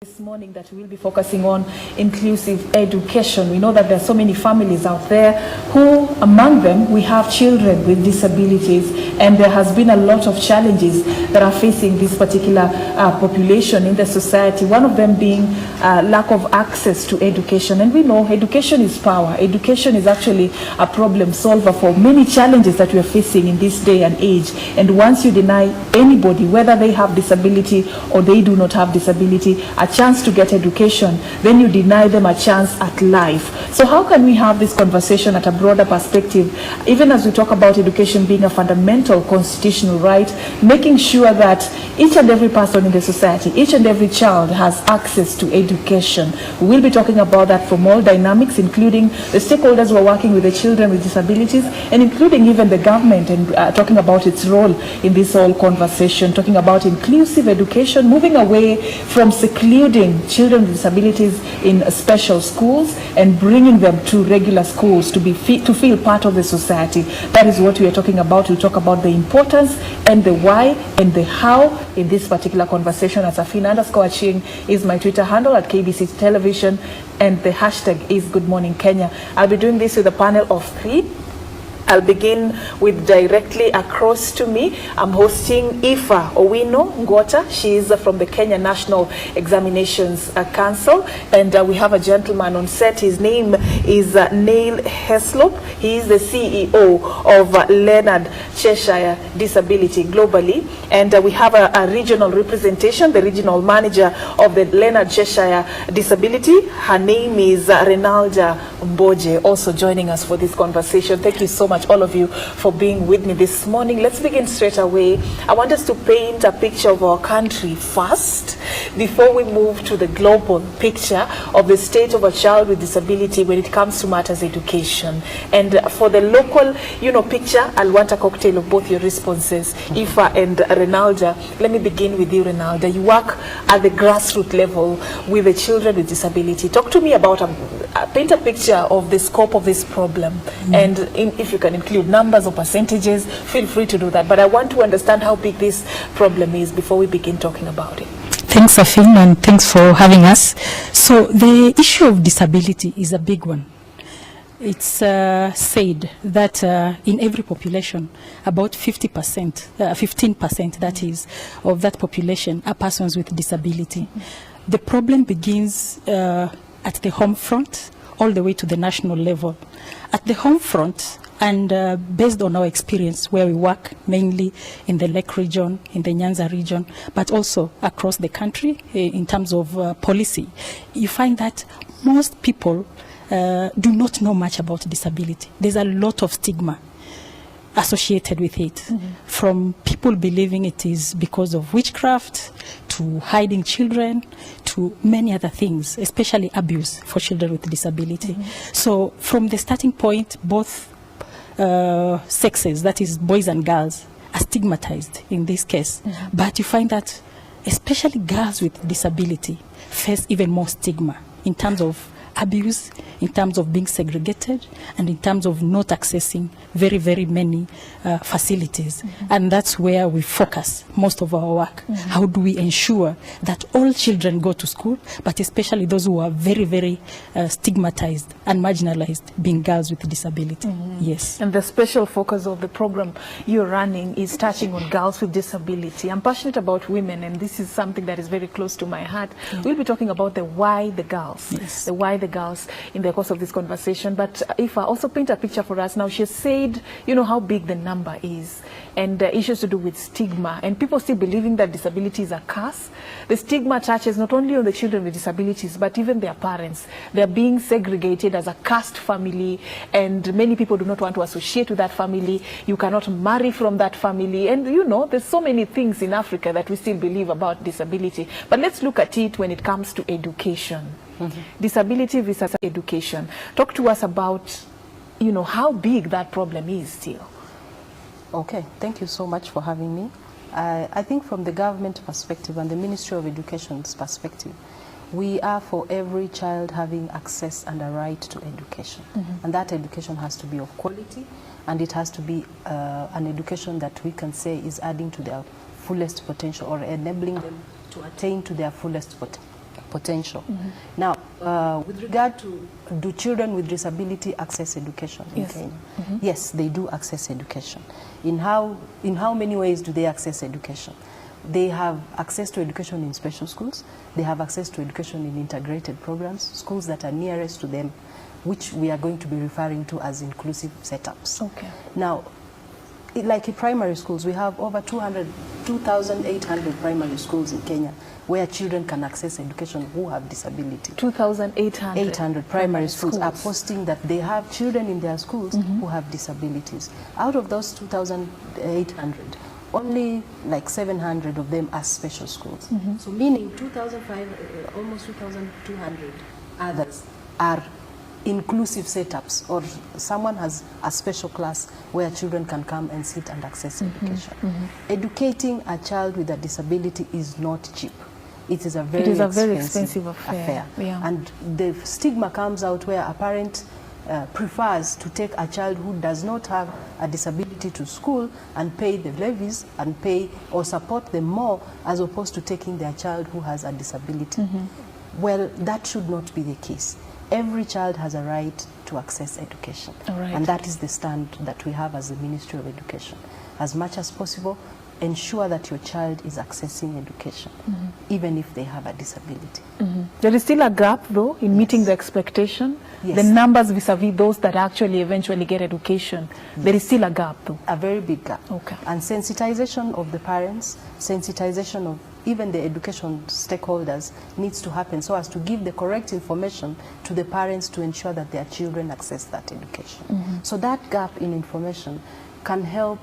This morning that we will be focusing on inclusive education. We know that there are so many families out there who, among them, we have children with disabilities, and there has been a lot of challenges that are facing this particular population in the society, one of them being lack of access to education. And we know education is power. Education is actually a problem solver for many challenges that we are facing in this day and age. And once you deny anybody, whether they have disability or they do not have disability, a chance to get education, then you deny them a chance at life. So how can we have this conversation at a broader perspective, even as we talk about education being a fundamental constitutional right, making sure that each and every person in the society, each and every child has access to education. We will be talking about that from all dynamics, including the stakeholders who are working with the children with disabilities, and including even the government, and talking about its role in this whole conversation, talking about inclusive education, moving away from secluding children with disabilities in special schools and bringing them to regular schools to feel part of the society. That is what we are talking about. We'll talk about the importance and the why and the how in this particular conversation. As Afina_Aching is my Twitter handle, at KBC Television, and the hashtag is Good Morning Kenya. I'll be doing this with a panel of 3. I'll begin with directly across to me. I'm hosting Ifa Owino Ngota. She is from the Kenya National Examinations Council. And we have a gentleman on set. His name is Neil Heslop. He is the CEO of Leonard Cheshire Disability globally. And we have a regional representation, the regional manager of the Leonard Cheshire Disability. Her name is Renalda Mboje, also joining us for this conversation. Thank you so much, all of you, for being with me this morning. Let's begin straight away. I want us to paint a picture of our country first before we move to the global picture of the state of a child with disability when it comes to matters education. And for the local, picture, I'll want a cocktail of both your responses, Ifa and Renalda. Let me begin with you, Renalda. You work at the grassroots level with the children with disability. Talk to me about, paint a picture of the scope of this problem. And if you can include numbers or percentages, feel free to do that. But I want to understand how big this problem is before we begin talking about it. Thanks, Afin, and thanks for having us. So the issue of disability is a big one. It's said that in every population, about 15% that is, of that population are persons with disability. The problem begins at the home front all the way to the national level. At the home front, and based on our experience where we work mainly in the Lake region, in the Nyanza region, but also across the country in terms of policy, you find that most people do not know much about disability. There's a lot of stigma associated with it, from people believing it is because of witchcraft, to hiding children, to many other things, especially abuse for children with disability. So from the starting point, both sexes, that is boys and girls, are stigmatized in this case. But you find that especially girls with disability face even more stigma in terms of abuse, in terms of being segregated, and in terms of not accessing very, very many facilities. And that's where we focus most of our work. How do we ensure that all children go to school, but especially those who are very, very stigmatized and marginalized, being girls with disability? Yes. And the special focus of the program you're running is touching on girls with disability. I'm passionate about women, and this is something that is very close to my heart. We'll be talking about the why the girls, the why the girls in the course of this conversation. But if I also paint a picture for us now, she said, how big the number is, and issues to do with stigma, and people still believing that disability is a curse. The stigma touches not only on the children with disabilities, but even their parents. They're being segregated as a caste family, and many people do not want to associate with that family. You cannot marry from that family, and there's so many things in Africa that we still believe about disability. But let's look at it when it comes to education. Disability versus education. Talk to us about, how big that problem is still. Okay, thank you so much for having me. I think from the government perspective and the Ministry of Education's perspective, we are for every child having access and a right to education. And that education has to be of quality, and it has to be an education that we can say is adding to their fullest potential, or enabling them to attain to their fullest potential. Now, with regard to, do children with disability access education in Kenya? Yes, they do access education. In how many ways do they access education? They have access to education in special schools. They have access to education in integrated programs, schools that are nearest to them, which we are going to be referring to as inclusive setups. Okay. Now, like in primary schools, we have over 2,800 primary schools in Kenya where children can access education who have disability. 2,800 800 primary schools are posting that they have children in their schools who have disabilities. Out of those 2,800, only like 700 of them are special schools. So meaning 2,500, almost 2,200 others are inclusive setups, or someone has a special class where children can come and sit and access education. Educating a child with a disability is not cheap. It is a very, expensive affair. Yeah. And the stigma comes out where a parent prefers to take a child who does not have a disability to school and pay the levies and pay or support them more, as opposed to taking their child who has a disability. Well, that should not be the case. Every child has a right to access education. And that is the stand that we have as the Ministry of Education. As much as possible, ensure that your child is accessing education, even if they have a disability. There is still a gap, though, in meeting the expectation. Yes. The numbers vis-a-vis those that actually eventually get education, there is still a gap, though. A very big gap. Okay. And sensitization of the parents, sensitization of even the education stakeholders needs to happen so as to give the correct information to the parents to ensure that their children access that education. So that gap in information can help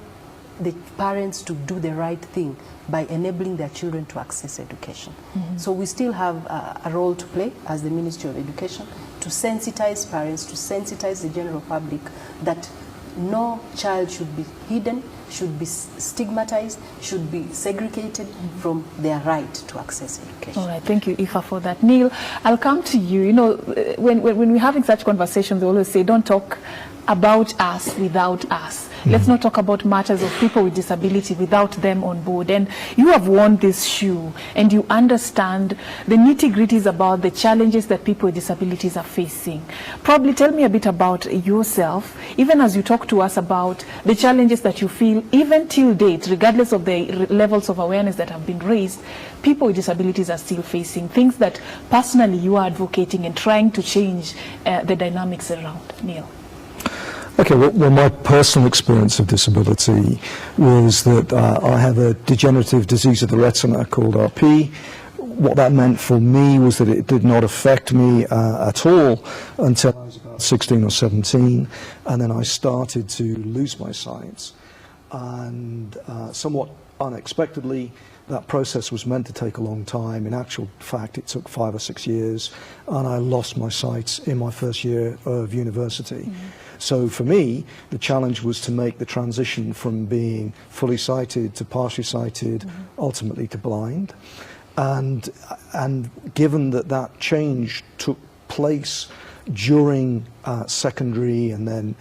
the parents to do the right thing by enabling their children to access education. So we still have a role to play as the Ministry of Education to sensitize parents, to sensitize the general public that no child should be hidden, should be stigmatized, should be segregated from their right to access education. All right, thank you, Ifa, for that. Neil, I'll come to you. You know, when we're having such conversations, they always say, don't talk about us without us. Let's not talk about matters of people with disability without them on board. And you have worn this shoe and you understand the nitty-gritties about the challenges that people with disabilities are facing. Probably tell me a bit about yourself, even as you talk to us about the challenges that you feel, even till date, regardless of the levels of awareness that have been raised, people with disabilities are still facing things that personally you are advocating and trying to change the dynamics around. Neil. Okay, well, my personal experience of disability was that I have a degenerative disease of the retina called RP. What that meant for me was that it did not affect me at all until I was about 16 or 17, and then I started to lose my sight. And somewhat unexpectedly, that process was meant to take a long time. In actual fact, it took 5 or 6 years, and I lost my sight in my first year of university. So for me, the challenge was to make the transition from being fully sighted to partially sighted, ultimately to blind. And given that that change took place during secondary and then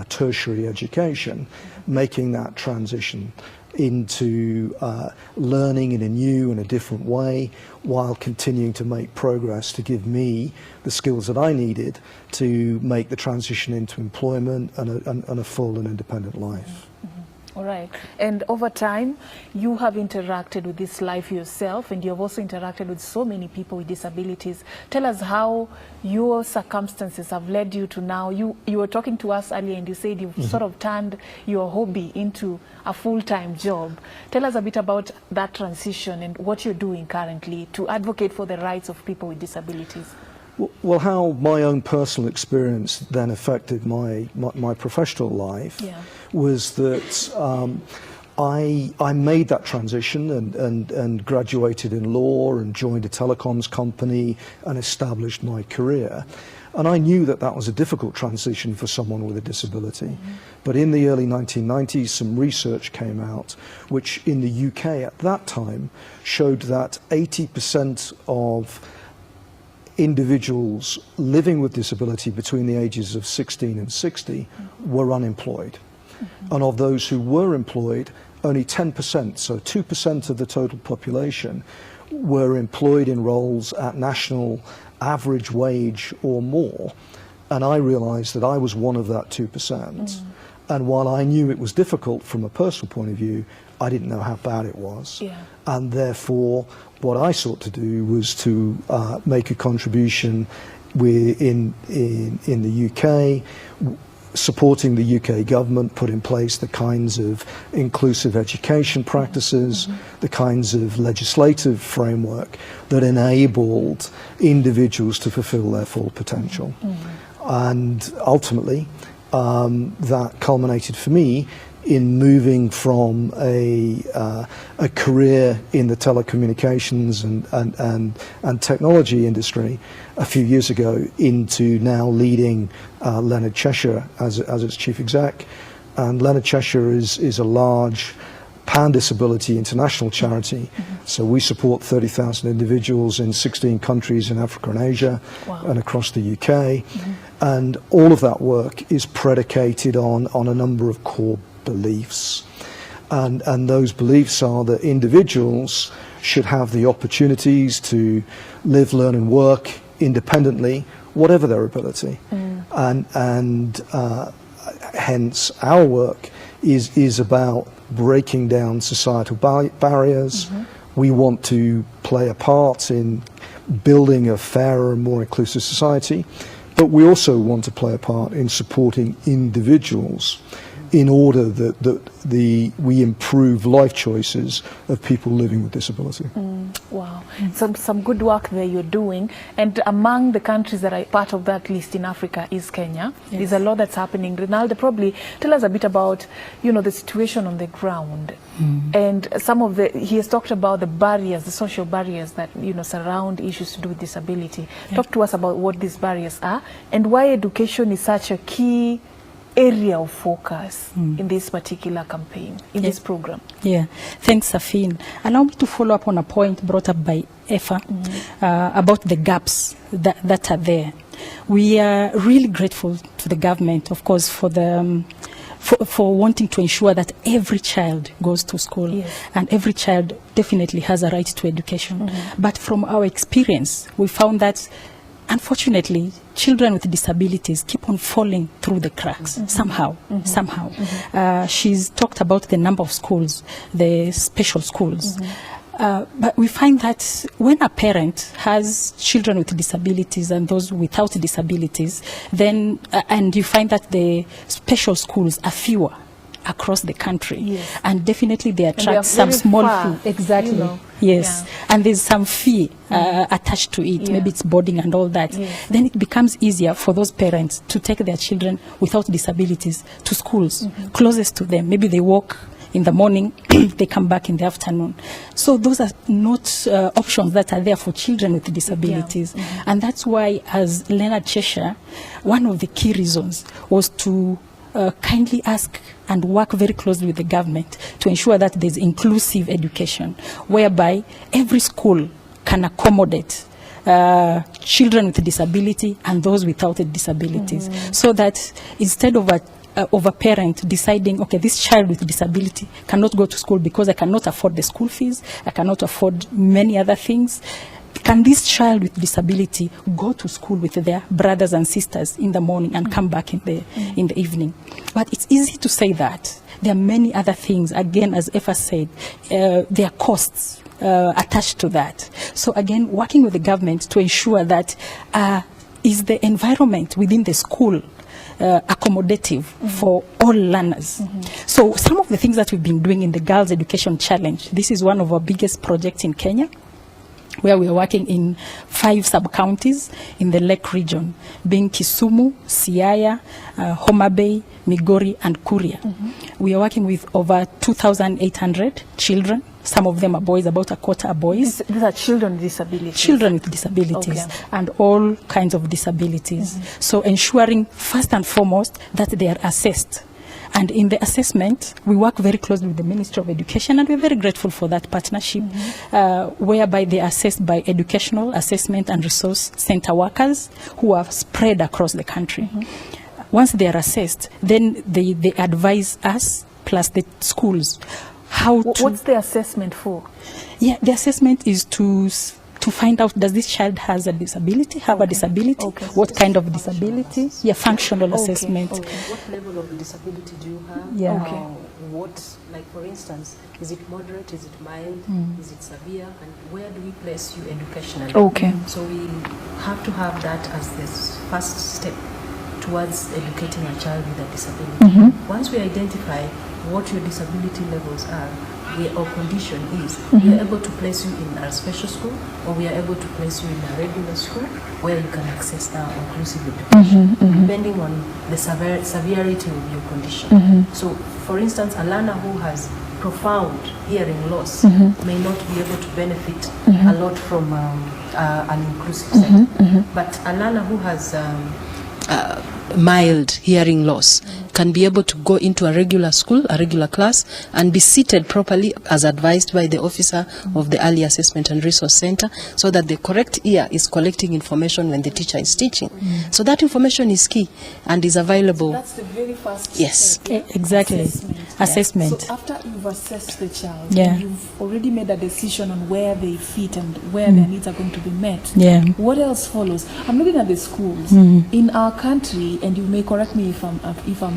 tertiary education, making that transition into learning in a new and a different way while continuing to make progress to give me the skills that I needed to make the transition into employment and a full and independent life. All right. And over time, you have interacted with this life yourself, and you have also interacted with so many people with disabilities. Tell us how your circumstances have led you to now. You were talking to us earlier, and you said you've sort of turned your hobby into a full-time job. Tell us a bit about that transition and what you're doing currently to advocate for the rights of people with disabilities. Well, how my own personal experience then affected my professional life was that I made that transition and graduated in law and joined a telecoms company and established my career. And I knew that that was a difficult transition for someone with a disability. But in the early 1990s, some research came out, which in the UK at that time showed that 80% of individuals living with disability between the ages of 16 and 60 were unemployed. And of those who were employed, only 10%, so 2% of the total population, were employed in roles at national average wage or more. And I realized that I was one of that 2%. And while I knew it was difficult from a personal point of view, I didn't know how bad it was. Yeah. And therefore, what I sought to do was to make a contribution in the UK, supporting the UK government, put in place the kinds of inclusive education practices, the kinds of legislative framework that enabled individuals to fulfill their full potential. And ultimately, that culminated for me in moving from a career in the telecommunications and technology industry a few years ago into now leading Leonard Cheshire as its chief exec. And Leonard Cheshire is a large pan-disability international charity. So we support 30,000 individuals in 16 countries in Africa and Asia. Wow. And across the UK. And all of that work is predicated on a number of core beliefs. And those beliefs are that individuals should have the opportunities to live, learn and work independently, whatever their ability. And hence our work is about breaking down societal barriers. We want to play a part in building a fairer and more inclusive society, but we also want to play a part in supporting individuals in order that we improve life choices of people living with disability. Wow, some good work there you're doing. And among the countries that are part of that list in Africa is Kenya. Yes. There's a lot that's happening. Ronaldo, probably tell us a bit about, the situation on the ground. And he has talked about the barriers, the social barriers that, surround issues to do with disability. Yeah. Talk to us about what these barriers are and why education is such a key area of focus in this particular campaign, in this program. Yeah, thanks, Safin. Allow me to follow up on a point brought up by Effa about the gaps that are there. We are really grateful to the government, of course, for the for wanting to ensure that every child goes to school. Yes. And every child definitely has a right to education. But from our experience, we found that unfortunately, children with disabilities keep on falling through the cracks somehow. She's talked about the number of schools, the special schools. But we find that when a parent has children with disabilities and those without disabilities, then and you find that the special schools are fewer across the country. Yes. And definitely they they attract are some very small far, fee. Exactly. Yes. Yeah. And there's some fee attached to it. Yeah. Maybe it's boarding and all that. Yes. Then it becomes easier for those parents to take their children without disabilities to schools closest to them. Maybe they walk in the morning, they come back in the afternoon. So those are not options that are there for children with disabilities. And that's why, as Leonard Cheshire, one of the key reasons was to kindly ask and work very closely with the government to ensure that there's inclusive education, whereby every school can accommodate children with disability and those without disabilities, so that instead of a parent deciding, okay, this child with disability cannot go to school because I cannot afford the school fees, I cannot afford many other things, can this child with disability go to school with their brothers and sisters in the morning and come back in the evening? But it's easy to say that. There are many other things. Again, as Effa said, there are costs attached to that. So again, working with the government to ensure that is the environment within the school accommodative for all learners. So some of the things that we've been doing in the Girls Education Challenge, this is one of our biggest projects in Kenya, where we are working in 5 sub-counties in the Lake region, being Kisumu, Siaya, Homa Bay, Migori, and Kuria. We are working with over 2,800 children. Some of them are boys, about a quarter are boys. These are children with disabilities. Children with disabilities, Okay. and all kinds of disabilities. So ensuring, first and foremost, that they are assessed. And in the assessment, we work very closely with the Ministry of Education, and we're very grateful for that partnership, whereby they are assessed by educational assessment and resource center workers who are spread across the country. Once they are assessed, then they advise us, plus the schools, how to... What's the assessment for? Yeah, the assessment is to find out, does this child has a disability, have a disability, Okay. what kind of disability? Yeah, functional assessment. Okay. What level of disability do you have? Yeah. Okay. What, like for instance, is it moderate, is it mild, is it severe, and where do we place you educationally? Okay. So we have to have that as the first step towards educating a child with a disability. Once we identify what your disability levels are, or condition is, we are able to place you in a special school, or we are able to place you in a regular school where you can access now inclusive education, depending on the severity of your condition. So, for instance, a learner who has profound hearing loss may not be able to benefit a lot from an inclusive setting. But a learner who has mild hearing loss can be able to go into a regular school, a regular class, and be seated properly as advised by the officer of the Early Assessment and Resource Center, so that the correct ear is collecting information when the teacher is teaching. So that information is key and is available. That's the very first Yes. step. Exactly. Assessment. So after you've assessed the child, Yeah. and you've already made a decision on where they fit and where their needs are going to be met, Yeah. what else follows? I'm looking at the schools. In our country, and you may correct me if I'm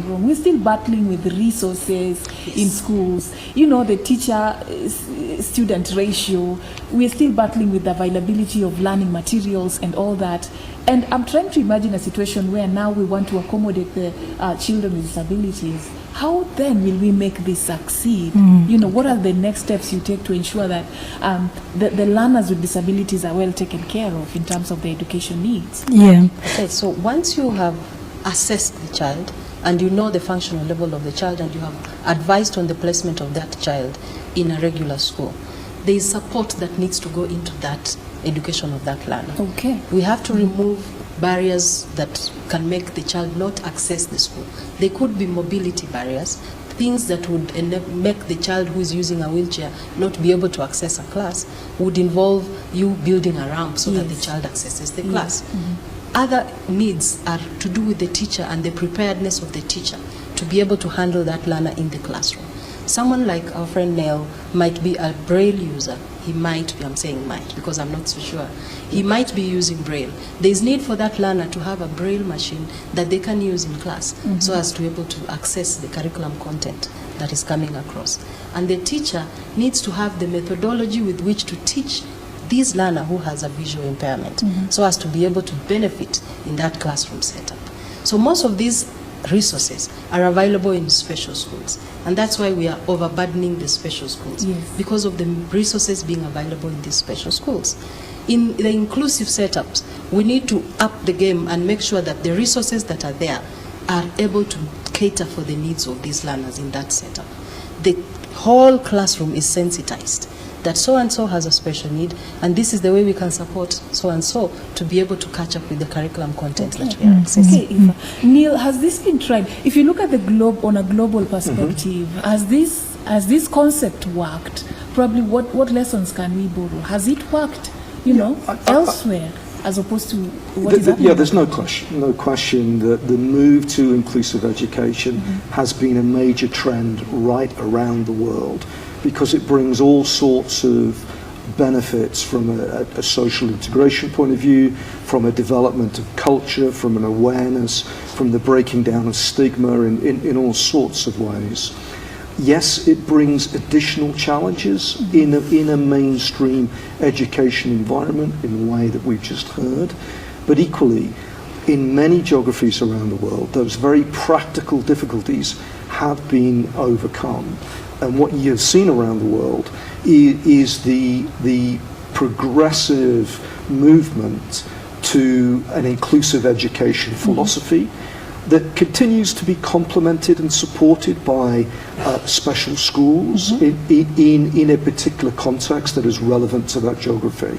wrong, we're still battling with the resources in schools. You know, the teacher-student ratio. We're still battling with the availability of learning materials and all that. And I'm trying to imagine a situation where now we want to accommodate the children with disabilities. How then will we make this succeed? You know, what are the next steps you take to ensure that the learners with disabilities are well taken care of in terms of their education needs? Yeah. Okay, so once you have assessed the child and you know the functional level of the child and you have advised on the placement of that child in a regular school, there is support that needs to go into that education of that learner. Okay. We have to remove barriers that can make the child not access the school. They could be mobility barriers, things that would make the child who is using a wheelchair not be able to access a class, would involve you building a ramp so that the child accesses the class. Other needs are to do with the teacher and the preparedness of the teacher to be able to handle that learner in the classroom. Someone like our friend Neil might be a Braille user. He might be, I'm saying might because I'm not so sure. He might be using Braille. There's need for that learner to have a Braille machine that they can use in class so as to be able to access the curriculum content that is coming across. And the teacher needs to have the methodology with which to teach this learner who has a visual impairment so as to be able to benefit in that classroom setup. So most of these resources are available in special schools, and that's why we are overburdening the special schools, because of the resources being available in these special schools. In the inclusive setups, we need to up the game and make sure that the resources that are there are able to cater for the needs of these learners in that setup. The whole classroom is sensitized that so-and-so has a special need, and this is the way we can support so-and-so to be able to catch up with the curriculum content that we are accessing. Okay, Eva. Neil, has this been tried? If you look at the globe on a global perspective, has this concept worked? Probably what lessons can we borrow? Has it worked, elsewhere? As opposed to what is happening? Yeah, there's no question that the move to inclusive education has been a major trend right around the world, because it brings all sorts of benefits from a social integration point of view, from a development of culture, from an awareness, from the breaking down of stigma in all sorts of ways. Yes, it brings additional challenges in a mainstream education environment in the way that we've just heard, but equally, in many geographies around the world, those very practical difficulties have been overcome. And what you've seen around the world is the progressive movement to an inclusive education philosophy that continues to be complemented and supported by special schools in a particular context that is relevant to that geography.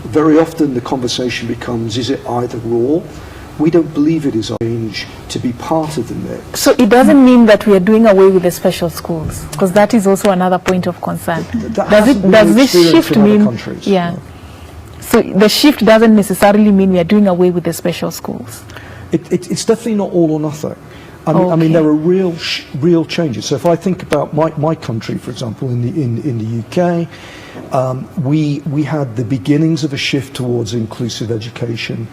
Very often the conversation becomes, is it either or? We don't believe it is change to be part of the mix. So it doesn't mean that we are doing away with the special schools, because that is also another point of concern. Does this shift mean? Yeah. So the shift doesn't necessarily mean we are doing away with the special schools. It's definitely not all or nothing. I mean, Okay. there are real changes. So if I think about my country, for example, in the UK, we had the beginnings of a shift towards inclusive education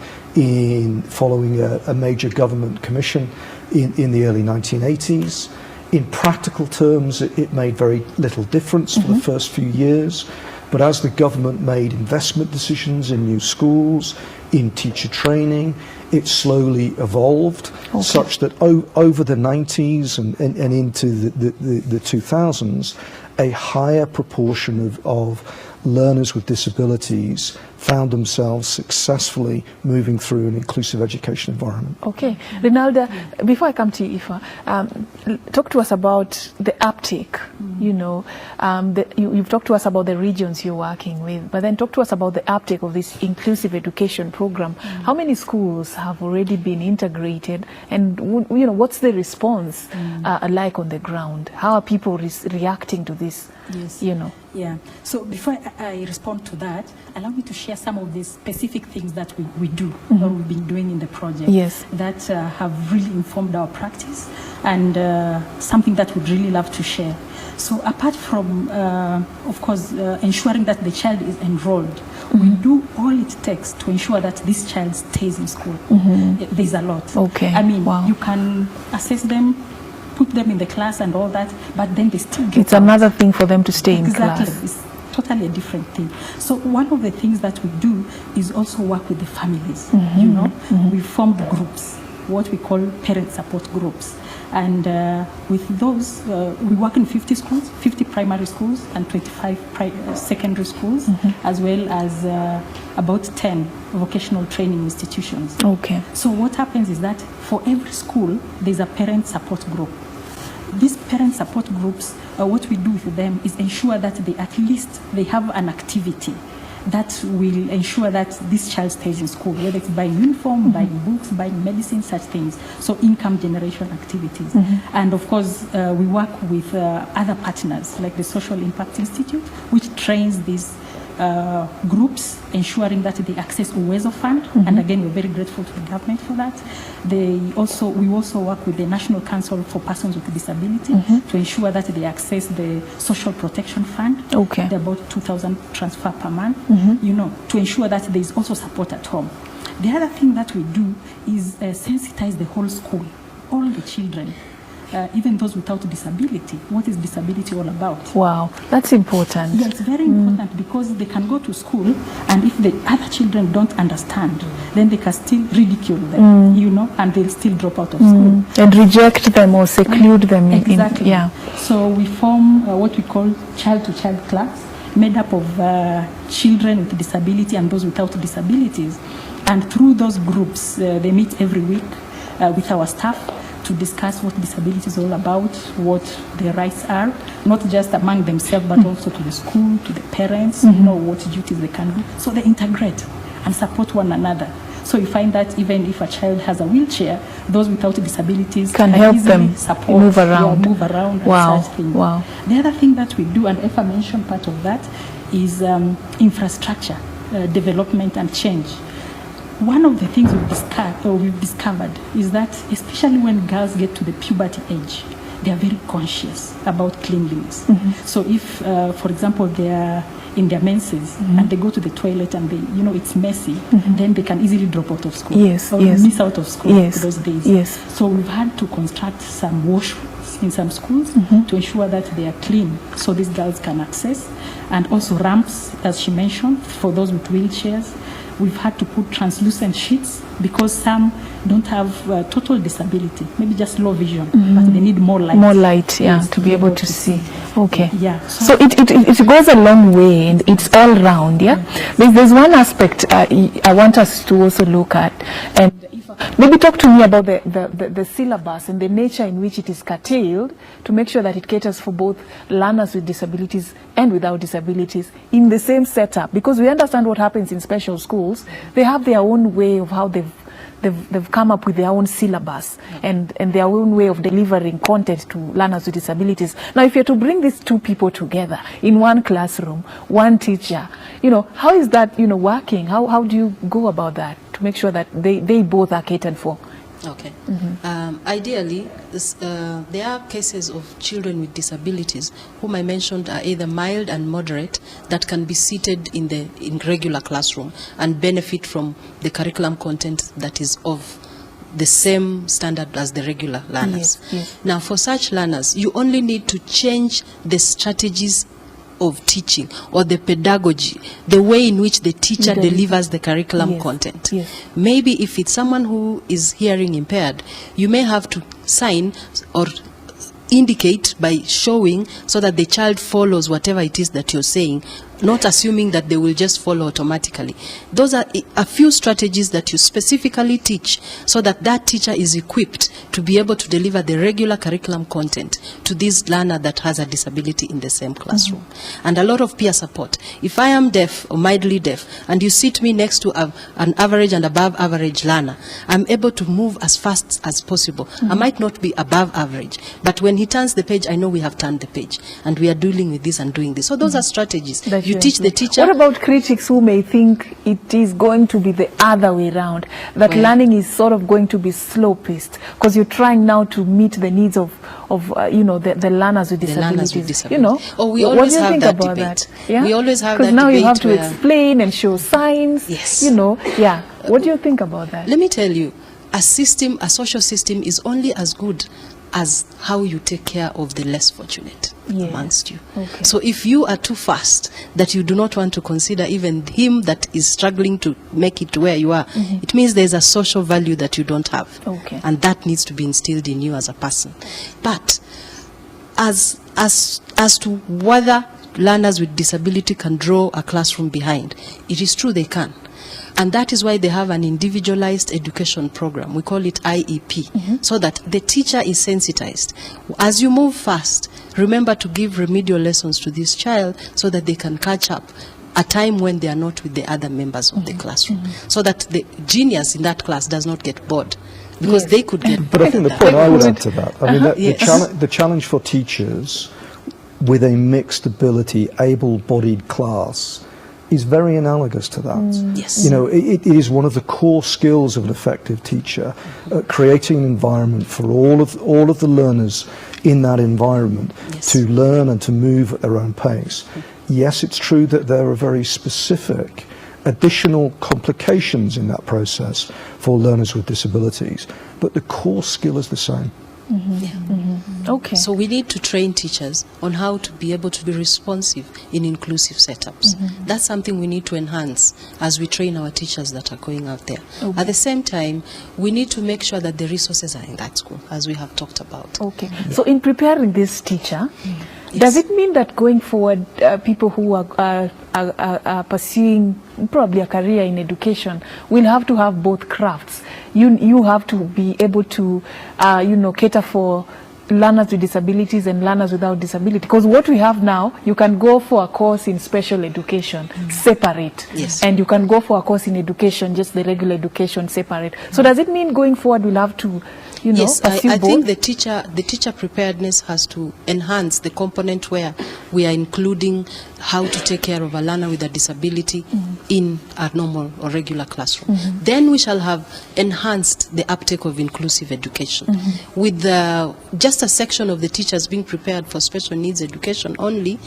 following a major government commission in the early 1980s. In practical terms, it made very little difference for the first few years. But as the government made investment decisions in new schools, in teacher training, it slowly evolved such that over the 90s and into the 2000s, a higher proportion of learners with disabilities found themselves successfully moving through an inclusive education environment. Okay. Rinalda, before I come to you, Ifa, talk to us about the uptake. You know, you've talked to us about the regions you're working with, but then talk to us about the uptake of this inclusive education program. How many schools have already been integrated, and you know, what's the response like on the ground? How are people reacting to this? Yes. You know. Yeah. So before I respond to that, allow me to share some of the specific things that we do or we've been doing in the project Yes. that have really informed our practice and something that we'd really love to share. So apart from, of course, ensuring that the child is enrolled, we do all it takes to ensure that this child stays in school. There's a lot. Okay. I mean, Wow. you can assess them, put them in the class and all that, but then they still get It's out. another thing for them to stay in Exactly. class. It's totally a different thing. So one of the things that we do is also work with the families. You know, we formed groups, what we call parent support groups. And with those, we work in 50 schools, 50 primary schools and 25 secondary schools, as well as about 10 vocational training institutions. Okay. So what happens is that for every school, there's a parent support group. These parent support groups, what we do with them is ensure that they have an activity that will ensure that this child stays in school, whether it's buying uniform, buying books, buying medicine, such things. So income generation activities. And of course, we work with other partners like the Social Impact Institute, which trains these groups, ensuring that they access Uwezo Fund, and again, we're very grateful to the government for that. We also work with the National Council for Persons with Disability to ensure that they access the Social Protection Fund. Okay. They're about 2,000 transfer per month, you know, to ensure that there is also support at home. The other thing that we do is sensitize the whole school, all the children. Even those without disability. What is disability all about? Wow, that's important. Yeah, it's very important because they can go to school, and if the other children don't understand, then they can still ridicule them, you know, and they'll still drop out of school. And reject them or seclude them. Exactly. Yeah. So we form what we call child-to-child class, made up of children with disability and those without disabilities. And through those groups, they meet every week with our staff to discuss what disability is all about, what their rights are, not just among themselves, but also to the school, to the parents, you know, what duties they can do. So they integrate and support one another. So you find that even if a child has a wheelchair, those without disabilities Can help easily them support, move around. move around Wow, and such things. wow. The other thing that we do, and Efa mentioned part of that, is infrastructure development and change. One of the things we've discovered is that, especially when girls get to the puberty age, they are very conscious about cleanliness. So if, for example, they are in their menses and they go to the toilet and it's messy, then they can easily drop out of school. Yes, or yes. miss out of school those days. Yes. So we've had to construct some washrooms in some schools to ensure that they are clean, so these girls can access, and also ramps, as she mentioned, for those with wheelchairs. We've had to put translucent sheets because some don't have total disability, maybe just low vision, but they need more light. More light, yeah, Yes, to be able to see. Okay. Yeah. So it goes a long way, and it's all round, yeah? There's one aspect I want us to also look at, and maybe talk to me about the syllabus and the nature in which it is curtailed to make sure that it caters for both learners with disabilities and without disabilities in the same setup. Because we understand what happens in special schools. They have their own way of how they've come up with their own syllabus and their own way of delivering content to learners with disabilities. Now, if you're to bring these two people together in one classroom, one teacher, how is that, working? How do you go about that to make sure that they both are catered for? Okay. Ideally, there are cases of children with disabilities whom I mentioned are either mild and moderate that can be seated in regular classroom and benefit from the curriculum content that is of the same standard as the regular learners. Yes. Now, for such learners, you only need to change the strategies of teaching or the pedagogy, the way in which the teacher delivers the curriculum content. Yes. Maybe if it's someone who is hearing impaired, you may have to sign or indicate by showing so that the child follows whatever it is that you're saying, not assuming that they will just follow automatically. Those are a few strategies that you specifically teach so that that teacher is equipped to be able to deliver the regular curriculum content to this learner that has a disability in the same classroom. And a lot of peer support. If I am deaf or mildly deaf and you sit me next to an average and above average learner, I'm able to move as fast as possible. I might not be above average, but when he turns the page, I know we have turned the page and we are dealing with this and doing this. So those are strategies. You teach the teacher. What about critics who may think it is going to be the other way around, that learning is sort of going to be slow-paced because you're trying now to meet the needs of the learners with disabilities. You know, we always have that debate. Yeah? We always have that debate. Because now you have to explain and show signs. Yes. Yeah. What do you think about that? Let me tell you, a social system is only as good as how you take care of the less fortunate amongst you. Okay. So if you are too fast that you do not want to consider even him that is struggling to make it to where you are, it means there's a social value that you don't have. Okay. And that needs to be instilled in you as a person. But as to whether learners with disability can draw a classroom behind, it is true they can. And that is why they have an individualized education program. We call it IEP, so that the teacher is sensitized. As you move fast, remember to give remedial lessons to this child so that they can catch up a time when they are not with the other members of the classroom, so that the genius in that class does not get bored. Because they could get But I think the point I would add to that, I mean, the challenge for teachers with a mixed ability, able-bodied class is very analogous to that. Yes. It is one of the core skills of an effective teacher, creating an environment for all of the learners in that environment to learn and to move at their own pace. Yes, it's true that there are very specific additional complications in that process for learners with disabilities, but the core skill is the same. Okay. So we need to train teachers on how to be able to be responsive in inclusive setups. That's something we need to enhance as we train our teachers that are going out there. At the same time, we need to make sure that the resources are in that school, as we have talked about. Okay. So in preparing this teacher, does it mean that going forward, people who are pursuing probably a career in education will have to have both crafts? You have to be able to, cater for learners with disabilities and learners without disability. Because what we have now, you can go for a course in special education, separate. Yes. And you can go for a course in education, just the regular education, separate. So does it mean going forward we'll have to, yes, pursue I both? think the teacher preparedness has to enhance the component where we are including how to take care of a learner with a disability in a normal or regular classroom. Then we shall have enhanced the uptake of inclusive education. With just a section of the teachers being prepared for special needs education only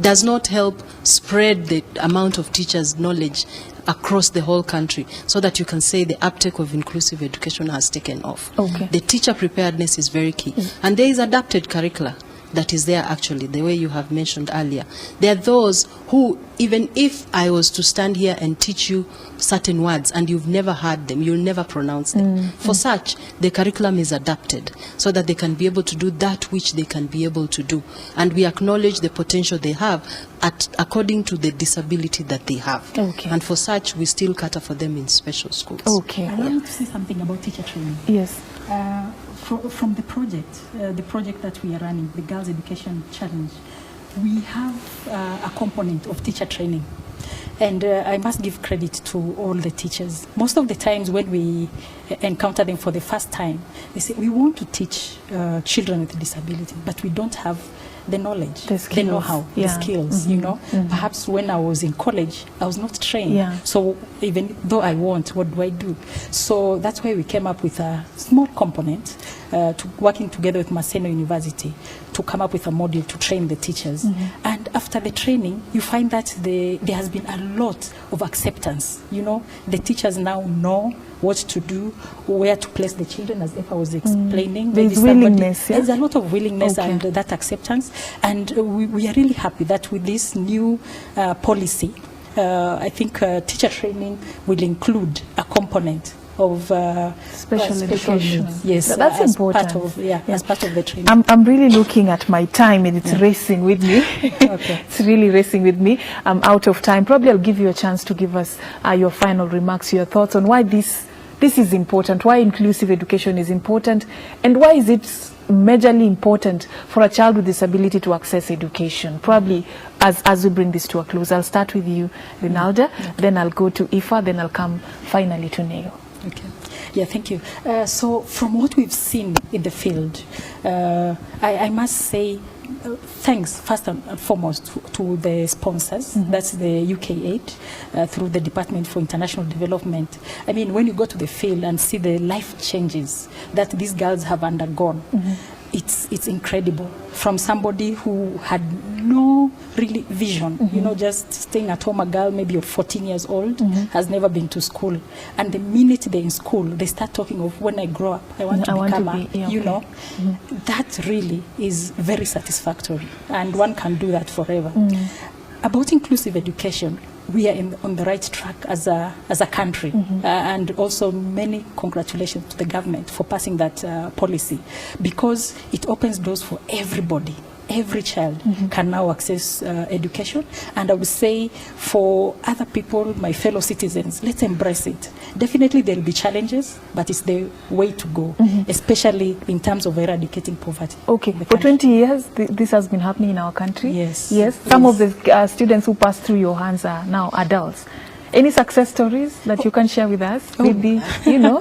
does not help spread the amount of teachers' knowledge across the whole country, so that you can say the uptake of inclusive education has taken off. Okay. The teacher preparedness is very key. And there is adapted curricula that is there actually, the way you have mentioned earlier. There are those who, even if I was to stand here and teach you certain words and you've never heard them, you'll never pronounce them. For such, the curriculum is adapted so that they can be able to do that which they can be able to do. And we acknowledge the potential they have according to the disability that they have. Okay. And for such, we still cater for them in special schools. Okay. I want to say something about teacher training. Yes. From the project that we are running, the Girls Education Challenge, we have a component of teacher training. And I must give credit to all the teachers. Most of the times when we encounter them for the first time, they say, we want to teach children with disability, but we don't have the knowledge, The the skills, know-how, yeah. the skills, you know. Perhaps when I was in college, I was not trained. Yeah. So even though I want, what do I do? So that's why we came up with a small component, working together with Maseno University to come up with a module to train the teachers. And after the training, you find that there has been a lot of acceptance. You know, the teachers now know what to do, where to place the children, as Eva was explaining. There's Maybe somebody- willingness, yeah? There's a lot of willingness Okay. and that acceptance. And we are really happy that with this new policy, I think teacher training will include a component of Special education. needs. Yes, That's as important. Part of, as part of the training. I'm really looking at my time and it's racing with me. Okay. It's really racing with me. I'm out of time. Probably I'll give you a chance to give us your final remarks, your thoughts on why this is important, why inclusive education is important, and why is it majorly important for a child with disability to access education. Probably as we bring this to a close, I'll start with you, Rinalda, then I'll go to Ifa, then I'll come finally to Neo. Okay. Yeah, thank you. So from what we've seen in the field, I must say thanks first and foremost to the sponsors, that's the UK8 through the Department for International Development. I mean, when you go to the field and see the life changes that these girls have undergone, it's incredible. From somebody who had no really vision, you know, just staying at home, a girl maybe of 14 years old, has never been to school. And the minute they're in school, they start talking of, when I grow up, I want to become you know. That really is very satisfactory. And one can do that forever. About inclusive education, we are on the right track as a country. And also many congratulations to the government for passing that policy, because it opens doors for everybody. Every child can now access education. And I would say for other people, my fellow citizens, let's embrace it. Definitely there will be challenges, but it's the way to go, especially in terms of eradicating poverty. Okay, in the for country. 20 years, this has been happening in our country. Yes. Yes. Some of the students who passed through your hands are now adults. Any success stories that you can share with us? Maybe, you know,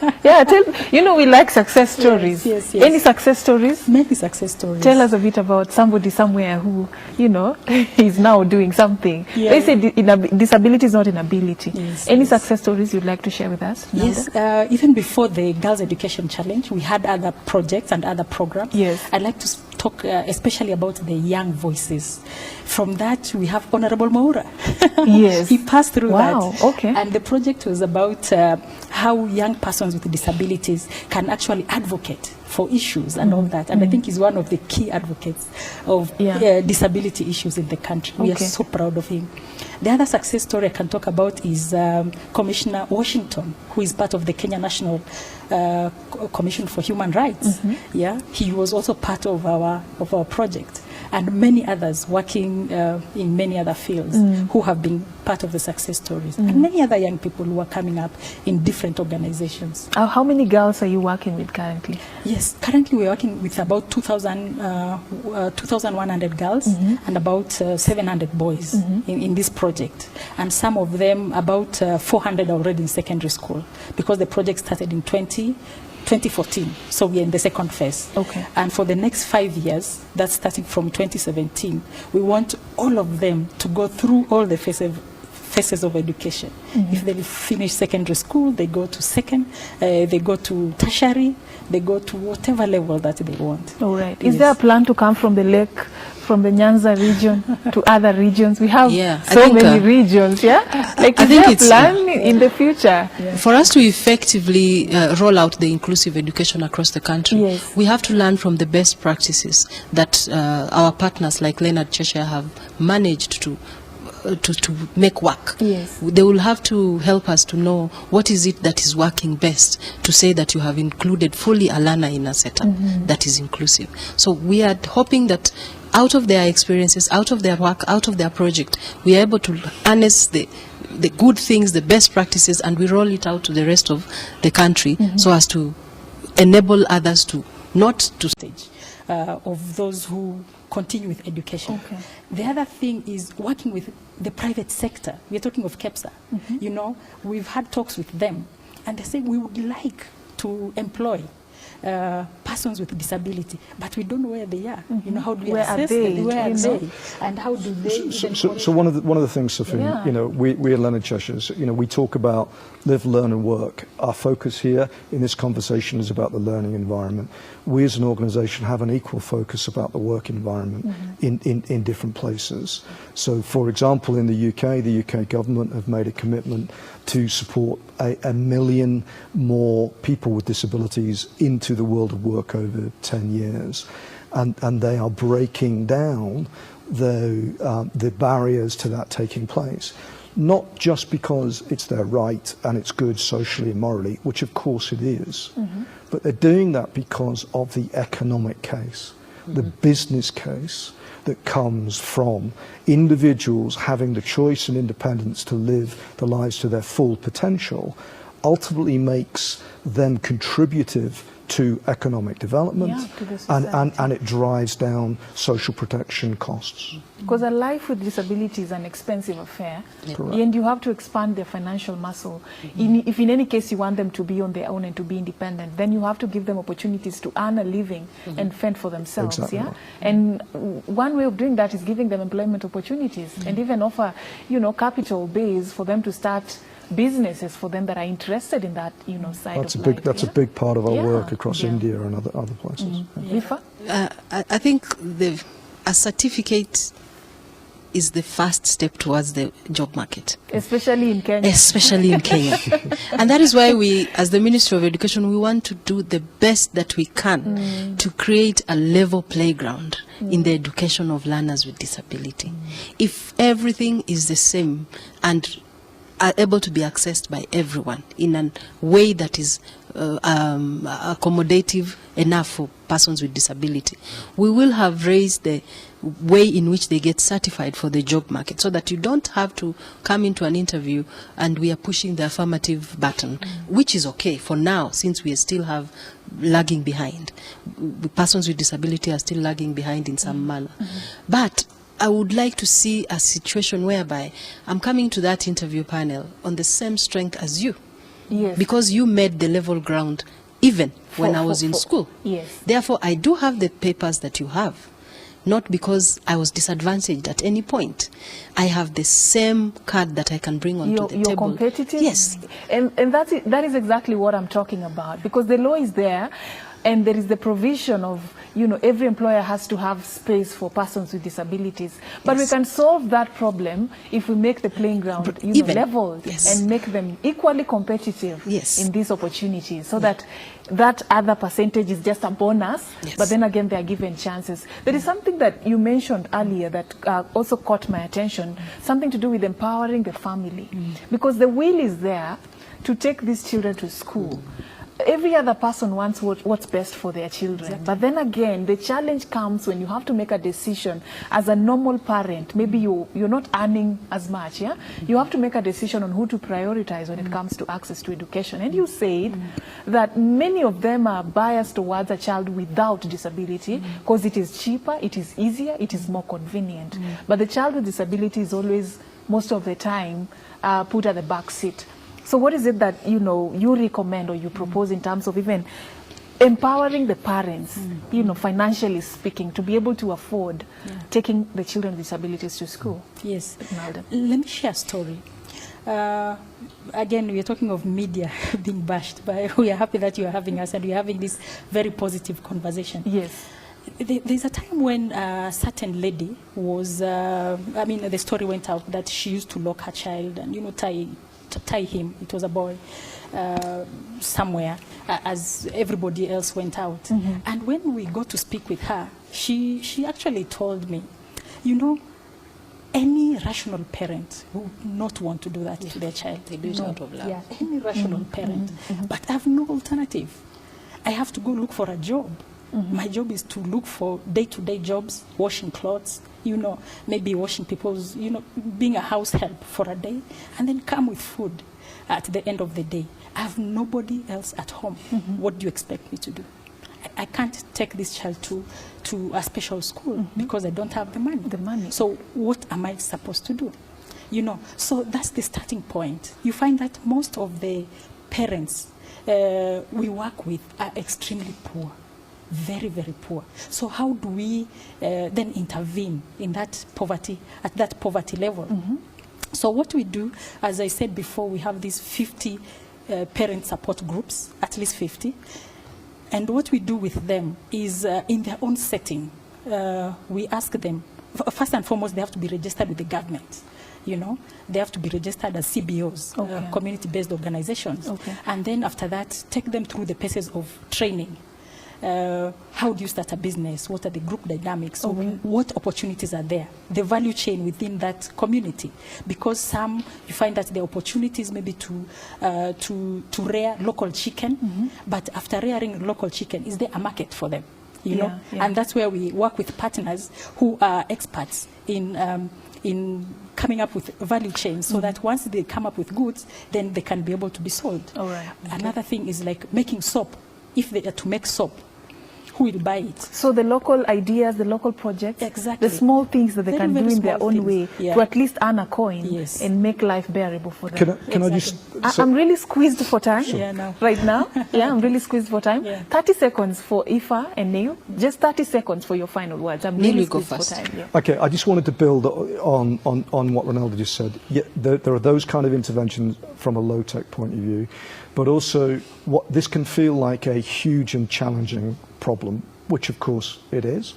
we like success stories. Yes. Any success stories? Many success stories. Tell us a bit about somebody somewhere who, you know, is now doing something. Yeah. They say disability is not an ability. Yes, Any yes. success stories you'd like to share with us? Yes, even before the Girls Education Challenge, we had other projects and other programs. Yes. I'd like to talk especially about the young voices. From that, we have Honorable Maura. Yes. He passed through Wow, that. okay. And the project was about how young persons with disabilities can actually advocate for issues and all that. And I think he's one of the key advocates of disability issues in the country. We are Okay. so proud of him. The other success story I can talk about is Commissioner Washington, who is part of the Kenya National Commission for Human Rights. Yeah, he was also part of our project, and many others working in many other fields who have been part of the success stories, and many other young people who are coming up in different organizations. How many girls are you working with currently? Yes, currently we're working with about 2,100 girls and about 700 boys in this project. And some of them, about 400 are already in secondary school, because the project started in 2014, so we're in the second phase. Okay. And for the next 5 years, that's starting from 2017, we want all of them to go through all the phases of education. If they finish secondary school, they go to second, they go to tertiary, they go to whatever level that they want. All right. Is there a plan to come from the lake, from the Nyanza region to other regions? We have I so think, many regions, yeah? Like, I is think there a it's, plan in the future? For us to effectively roll out the inclusive education across the country, Yes. we have to learn from the best practices that our partners like Leonard Cheshire have managed to make work. Yes. They will have to help us to know what is it that is working best, to say that you have included fully a learner in a setup that is inclusive. So we are hoping that out of their experiences, out of their work, out of their project, we are able to harness the good things, the best practices, and we roll it out to the rest of the country so as to enable others to not to Stage of those who continue with education. Okay. The other thing is working with the private sector. We're talking of KEPSA. You know, we've had talks with them, and they say we would like to employ part persons with disability, but we don't know where they are. You know, how do we Where are assess they, them? Where are you know? they? And how do they even So one of the things, Sophie, Yeah. you know, we at Leonard Cheshires, you know, we talk about live, learn and work. Our focus here in this conversation is about the learning environment. We as an organisation have an equal focus about the work environment in different places. So, for example, in the UK government have made a commitment to support a million more people with disabilities into the world of work over 10 years. And they are breaking down the barriers to that taking place. Not just because it's their right and it's good socially and morally, which of course it is, but they're doing that because of the economic case, the business case that comes from individuals having the choice and independence to live their lives to their full potential, ultimately makes them contributive to economic development, Yeah, to the society. and it drives down social protection costs. Because a life with disability is an expensive affair, Correct. and you have to expand their financial muscle. If in any case you want them to be on their own and to be independent, then you have to give them opportunities to earn a living and fend for themselves. Exactly Yeah, right. and one way of doing that is giving them employment opportunities and even offer, you know, capital base for them to start businesses for them that are interested in that, you know, side That's a of big. life. That's yeah? a big part of our Yeah, work across yeah. India and other places. Rifa? I think a certificate is the first step towards the job market, Especially in Kenya. especially in Kenya. And that is why we, as the Ministry of Education, we want to do the best that we can to create a level playground in the education of learners with disability. If everything is the same and are able to be accessed by everyone in a way that is accommodative enough for persons with disability, we will have raised the way in which they get certified for the job market, so that you don't have to come into an interview and we are pushing the affirmative button, which is okay for now, since we still have lagging behind. Persons with disability are still lagging behind in some manner. But I would like to see a situation whereby I'm coming to that interview panel on the same strength as you, Yes. because you made the level ground even when I was in for- school. Yes. Therefore, I do have the papers that you have, not because I was disadvantaged at any point. I have the same card that I can bring onto the You're table. competitive. Yes. And that is exactly what I'm talking about, because the law is there and there is the provision of, you know, every employer has to have space for persons with disabilities. But we Yes. can solve that problem if we make the playing ground, you know, even. level Yes. and make them equally competitive Yes. in these opportunities, so that that other percentage is just a bonus, Yes. but then again they are given chances. There is something that you mentioned earlier that also caught my attention, something to do with empowering the family, because the will is there to take these children to school. Every other person wants what's best for their children. But then again, the challenge comes when you have to make a decision as a normal parent. Maybe you're not earning as much, yeah? You have to make a decision on who to prioritize when it comes to access to education. And you said that many of them are biased towards a child without disability because it is cheaper, it is easier, it is more convenient. But the child with disability is always, most of the time, put at the back seat. So what is it that, you know, you recommend or you propose in terms of even empowering the parents, you know, financially speaking, to be able to afford taking the children with disabilities to school? Yes. Imelda. Let me share a story. Again, we are talking of media being bashed, but we are happy that you are having us and we are having this very positive conversation. Yes. There's a time when a certain lady was, the story went out that she used to lock her child and, you know, tie him, it was a boy, somewhere, as everybody else went out. And when we got to speak with her, she actually told me, you know, any rational parent would not want to do that to their child. They do it out of love. Yeah, any rational parent. But I have no alternative. I have to go look for a job. My job is to look for day-to-day jobs, washing clothes, you know, maybe washing people's, you know, being a house help for a day, and then come with food at the end of the day. I have nobody else at home. What do you expect me to do? I can't take this child to a special school because I don't have the money. The money. So what am I supposed to do? You know, so that's the starting point. You find that most of the parents we work with are extremely poor. very, very poor. So how do we then intervene in that poverty, at that poverty level? So what we do, as I said before, we have these 50 parent support groups, at least 50. And what we do with them is in their own setting, we ask them, first and foremost, they have to be registered with the government. You know, they have to be registered as CBOs, Okay. community-based organizations. Okay. And then after that, take them through the paces of training. How do you start a business? What are the group dynamics? Okay. What opportunities are there? The value chain within that community. Because some, you find that the opportunities maybe to rear local chicken, but after rearing local chicken, is there a market for them? You know? Yeah. And that's where we work with partners who are experts in coming up with value chains, so that once they come up with goods, then they can be able to be sold. All right. Okay. Another thing is like making soap. If they are to make soap, who will buy it? So the local ideas, the local projects, Exactly. the small things that they Very, can very do in their small own things. way Yeah. to at least earn a coin Yes. and make life bearable for them. Can I just... I'm really squeezed for time Yeah, no. right now. Yeah, I'm really squeezed for time. Yeah. 30 seconds for Aoife and Neil. Just 30 seconds for your final words. I'm Neil, really you go squeezed for first. time. Yeah. Okay, I just wanted to build on what Ronaldo just said. Yeah, there are those kind of interventions from a low-tech point of view, but also what this can feel like a huge and challenging problem, which of course it is,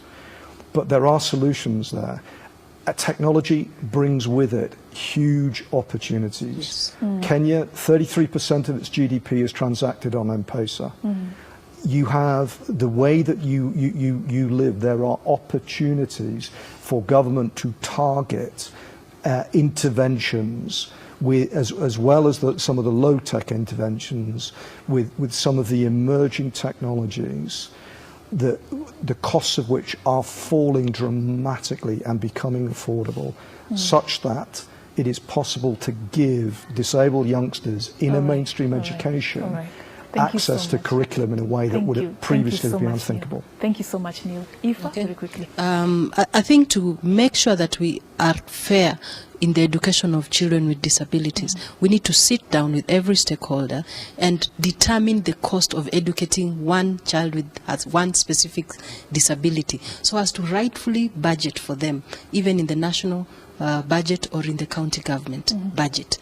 but there are solutions there. Technology brings with it huge opportunities. Kenya, 33% of its GDP is transacted on M-Pesa. You have the way that you live, there are opportunities for government to target interventions with, as well as some of the low-tech interventions with some of the emerging technologies, the costs of which are falling dramatically and becoming affordable, such that it is possible to give disabled youngsters in a mainstream education All right. Thank you so access to much. curriculum in a way that Thank would you. have previously Thank you so been much, Neil. unthinkable. Thank you so much, Neil. Aoife, Okay. very quickly. I think to make sure that we are fair in the education of children with disabilities, we need to sit down with every stakeholder and determine the cost of educating one child has one specific disability, so as to rightfully budget for them, even in the national budget or in the county government budget.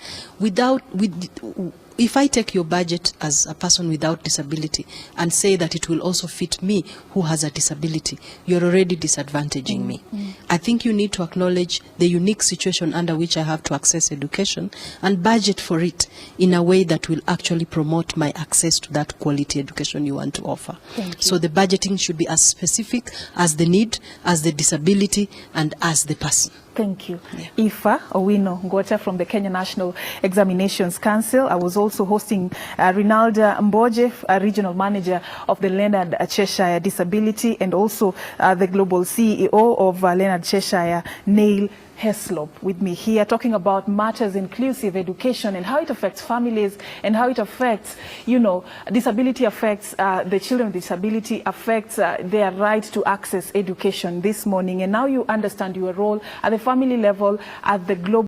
If I take your budget as a person without disability and say that it will also fit me who has a disability, you're already disadvantaging me. I think you need to acknowledge the unique situation under which I have to access education and budget for it in a way that will actually promote my access to that quality education you want to offer. Thank you. So the budgeting should be as specific as the need, as the disability, and as the person. Thank you. Aoife Owino Ngwota from the Kenya National Examinations Council. I was also hosting Rinalda Mboje, Regional Manager of the Leonard Cheshire Disability, and also the Global CEO of Leonard Cheshire, Neil Heslop, with me here talking about matters inclusive education and how it affects families and how it affects, you know, disability affects the children with disability, affects their right to access education this morning. And now you understand your role at the family level, at the global